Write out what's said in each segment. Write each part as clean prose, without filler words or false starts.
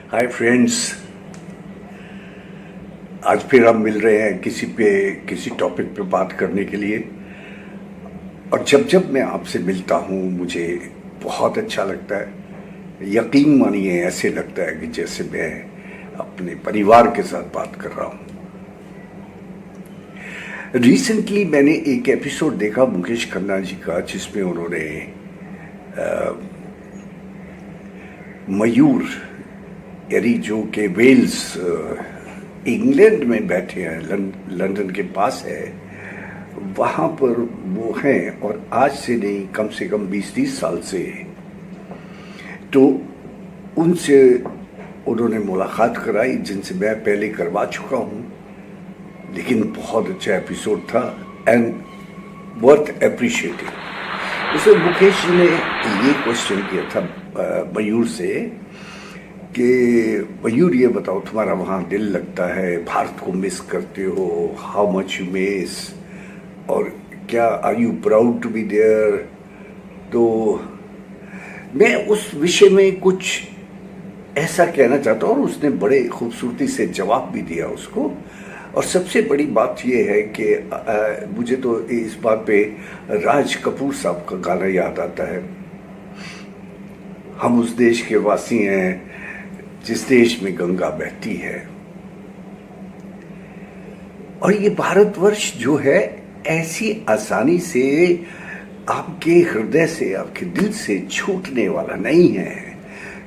Hi friends, आज फिर हम मिल रहे हैं किसी टॉपिक पे बात करने के लिए। और जब जब मैं आपसे मिलता हूँ मुझे बहुत अच्छा लगता है। यकीन मानिए, ऐसे लगता है कि जैसे मैं अपने परिवार के साथ बात कर रहा हूँ। रिसेंटली मैंने एक एपिसोड देखा मुकेश खन्ना जी का, जिसमें उन्होंने मयूर यानी जो कि वेल्स इंग्लैंड में बैठे हैं, लंदन के पास है, वहाँ पर वो हैं और आज से नहीं कम से कम 20-30 साल से। तो उनसे उन्होंने मुलाकात कराई, जिनसे मैं पहले करवा चुका हूँ, लेकिन बहुत अच्छा एपिसोड था एंड वर्थ एप्रिशिएटिंग। उसमें मुकेश जी ने ये क्वेश्चन किया था मयूर से कि मयूर ये बताओ, तुम्हारा वहाँ दिल लगता है, भारत को मिस करते हो, हाउ मच यू मिस, और क्या are you proud to be there. तो मैं उस विषय में कुछ ऐसा कहना चाहता हूँ और उसने बड़े खूबसूरती से जवाब भी दिया उसको। और सबसे बड़ी बात यह है कि मुझे तो इस बात पे राज कपूर साहब का गाना याद आता है, हम उस देश के वासी हैं जिस देश में गंगा बहती है। और ये भारतवर्ष जो है ऐसी आसानी से आपके हृदय से, आपके दिल से छूटने वाला नहीं है।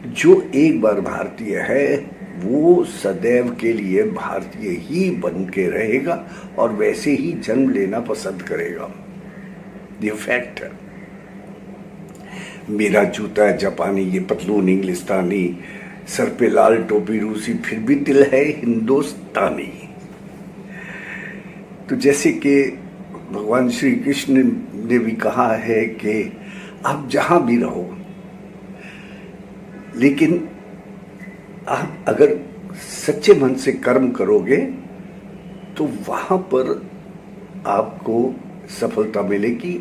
जो एक बार भारतीय है वो सदैव के लिए भारतीय ही बन के रहेगा और वैसे ही जन्म लेना पसंद करेगा। ये फैक्ट है। मेरा जूता है जापानी, ये पतलून इंग्लिस्तानी, सर पे लाल टोपी रूसी, फिर भी दिल है हिंदुस्तानी। तो जैसे कि भगवान श्री कृष्ण ने भी कहा है कि आप जहां भी रहो, लेकिन आप अगर सच्चे मन से कर्म करोगे तो वहां पर आपको सफलता मिलेगी,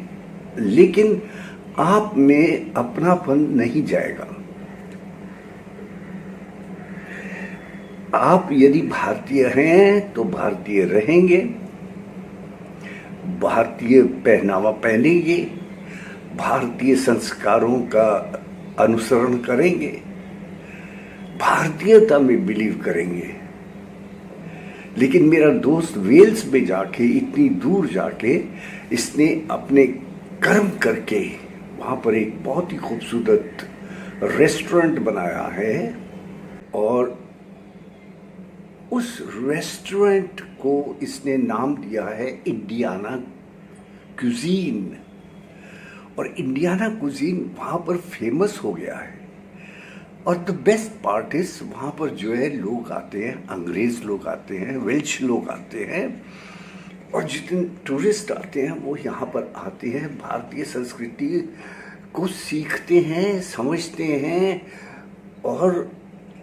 लेकिन आप में अपनापन नहीं जाएगा। आप यदि भारतीय हैं तो भारतीय रहेंगे, भारतीय पहनावा पहनेंगे, भारतीय संस्कारों का अनुसरण करेंगे, भारतीयता में बिलीव करेंगे। लेकिन मेरा दोस्त वेल्स में जाके, इतनी दूर जाके, इसने अपने कर्म करके वहाँ पर एक बहुत ही खूबसूरत रेस्टोरेंट बनाया है और उस रेस्टोरेंट को इसने नाम दिया है इंडियाना क्यूजीन। और इंडियाना क्यूजीन वहाँ पर फेमस हो गया है। और द बेस्ट पार्ट इज, वहाँ पर जो है लोग आते हैं, अंग्रेज लोग आते हैं, वेल्श लोग आते हैं, और जितने टूरिस्ट आते हैं वो यहाँ पर आते हैं, भारतीय संस्कृति को सीखते हैं, समझते हैं और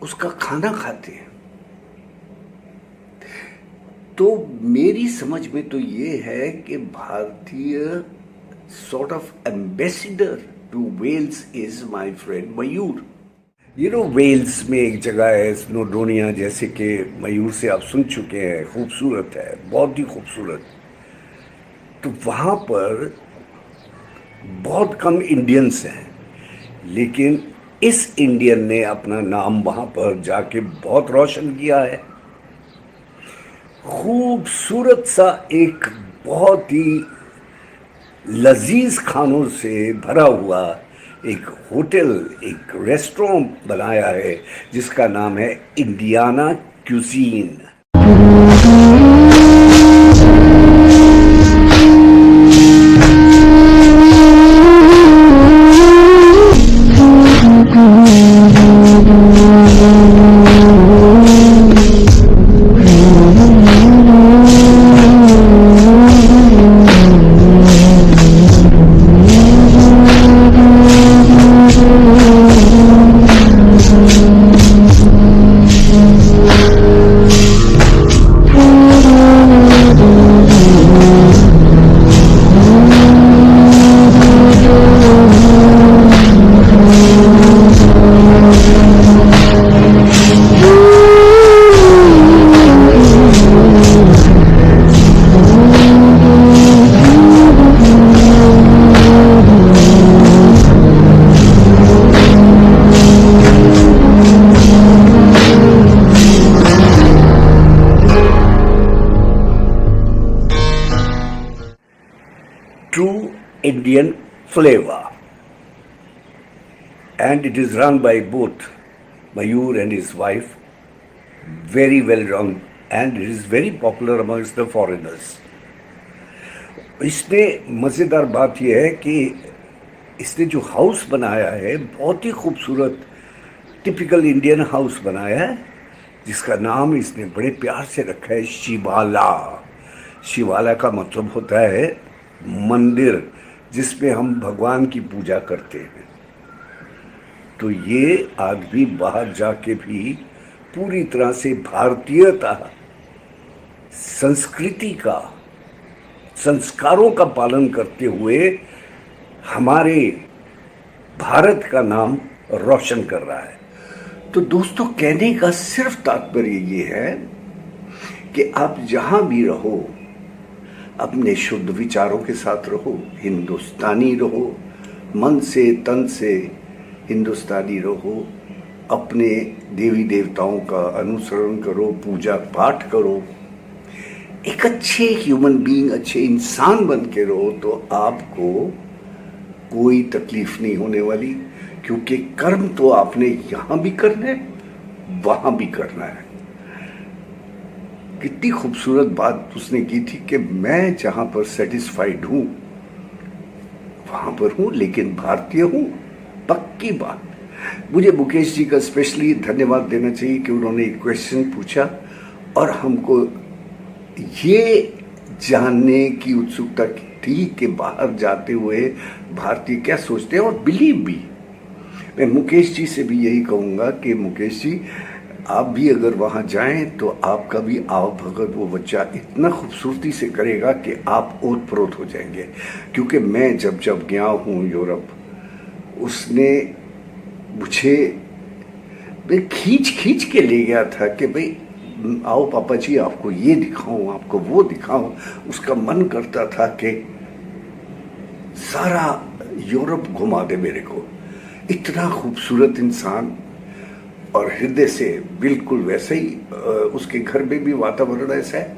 उसका खाना खाते हैं। तो मेरी समझ में तो ये है कि भारतीय sort of ambassador to Wales is my friend Mayur. Wales में एक जगह है स्नोडोनिया, जैसे कि मयूर से आप सुन चुके हैं, खूबसूरत है, बहुत ही खूबसूरत। तो वहाँ पर बहुत कम इंडियंस हैं, लेकिन इस इंडियन ने अपना नाम वहाँ पर जाके बहुत रोशन किया है। खूबसूरत सा एक बहुत ही लजीज खानों से भरा हुआ एक होटल, एक रेस्टोरेंट बनाया है जिसका नाम है Indiana cuisine. Indian flavor. And it is run by both Mayur and his wife. Very well run, and it is very popular amongst the foreigners. इसमें मज़ेदार बात यह है कि इसने जो हाउस बनाया है बहुत ही खूबसूरत टिपिकल इंडियन हाउस बनाया है, जिसका नाम इसने बड़े प्यार से रखा है शिवाला। शिवाला का मतलब होता है मंदिर जिसमें हम भगवान की पूजा करते हैं। तो ये आदमी बाहर जाके भी पूरी तरह से भारतीयता, संस्कृति का, संस्कारों का पालन करते हुए हमारे भारत का नाम रोशन कर रहा है। तो दोस्तों, कहने का सिर्फ तात्पर्य ये है कि आप जहां भी रहो अपने शुद्ध विचारों के साथ रहो, हिंदुस्तानी रहो, मन से तन से हिंदुस्तानी रहो, अपने देवी देवताओं का अनुसरण करो, पूजा पाठ करो, एक अच्छे ह्यूमन बीइंग, अच्छे इंसान बन के रहो, तो आपको कोई तकलीफ नहीं होने वाली, क्योंकि कर्म तो आपने यहां भी करना है, वहां भी करना है। कितनी खूबसूरत बात उसने की थी कि मैं जहां पर सेटिस्फाइड हूं वहां पर हूं, लेकिन भारतीय हूं, पक्की बात। मुझे मुकेश जी का स्पेशली धन्यवाद देना चाहिए कि उन्होंने एक क्वेश्चन पूछा और हमको ये जानने की उत्सुकता थी कि बाहर जाते हुए भारतीय क्या सोचते हैं। और बिलीव भी, मैं मुकेश जी से भी यही कहूँगा कि मुकेश जी, आप भी अगर वहाँ जाएं तो आपका भी आओ भगत वो बच्चा इतना खूबसूरती से करेगा कि आप ओत प्रोत हो जाएंगे। क्योंकि मैं जब जब गया हूँ यूरोप, उसने मुझे खींच खींच के ले गया था कि भाई आओ पापा जी, आपको ये दिखाऊं, आपको वो दिखाऊं। उसका मन करता था कि सारा यूरोप घुमा दे मेरे को। इतना खूबसूरत इंसान और हृदय से बिल्कुल वैसे ही। उसके घर में भी वातावरण ऐसा है।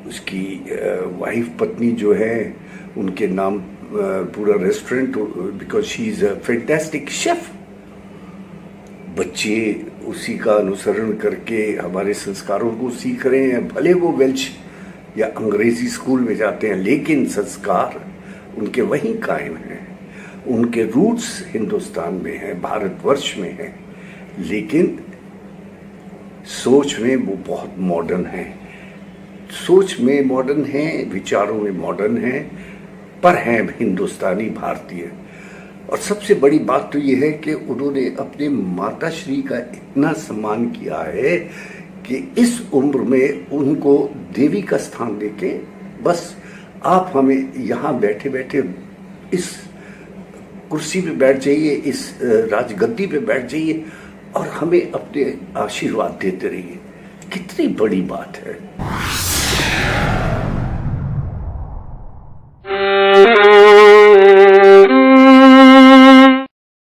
उसकी वाइफ पत्नी जो है, उनके नाम पूरा restaurant, because she is a fantastic chef. बच्चे उसी का अनुसरण करके हमारे संस्कारों को सीख रहे हैं। भले वो वेल्श या अंग्रेजी स्कूल में जाते हैं, लेकिन संस्कार उनके वहीं कायम हैं। उनके रूट्स हिंदुस्तान में हैं, भारतवर्ष में हैं, लेकिन सोच में वो बहुत मॉडर्न है। सोच में मॉडर्न है, विचारों में मॉडर्न है, पर हैं हिंदुस्तानी, भारतीय। और सबसे बड़ी बात तो ये है कि उन्होंने अपने माता श्री का इतना सम्मान किया है कि इस उम्र में उनको देवी का स्थान देके, बस आप हमें यहाँ बैठे बैठे इस कुर्सी पे बैठ जाइए, इस राजगद्दी पे बैठ जाइए और हमें अपने आशीर्वाद देते रहिए। कितनी बड़ी बात है।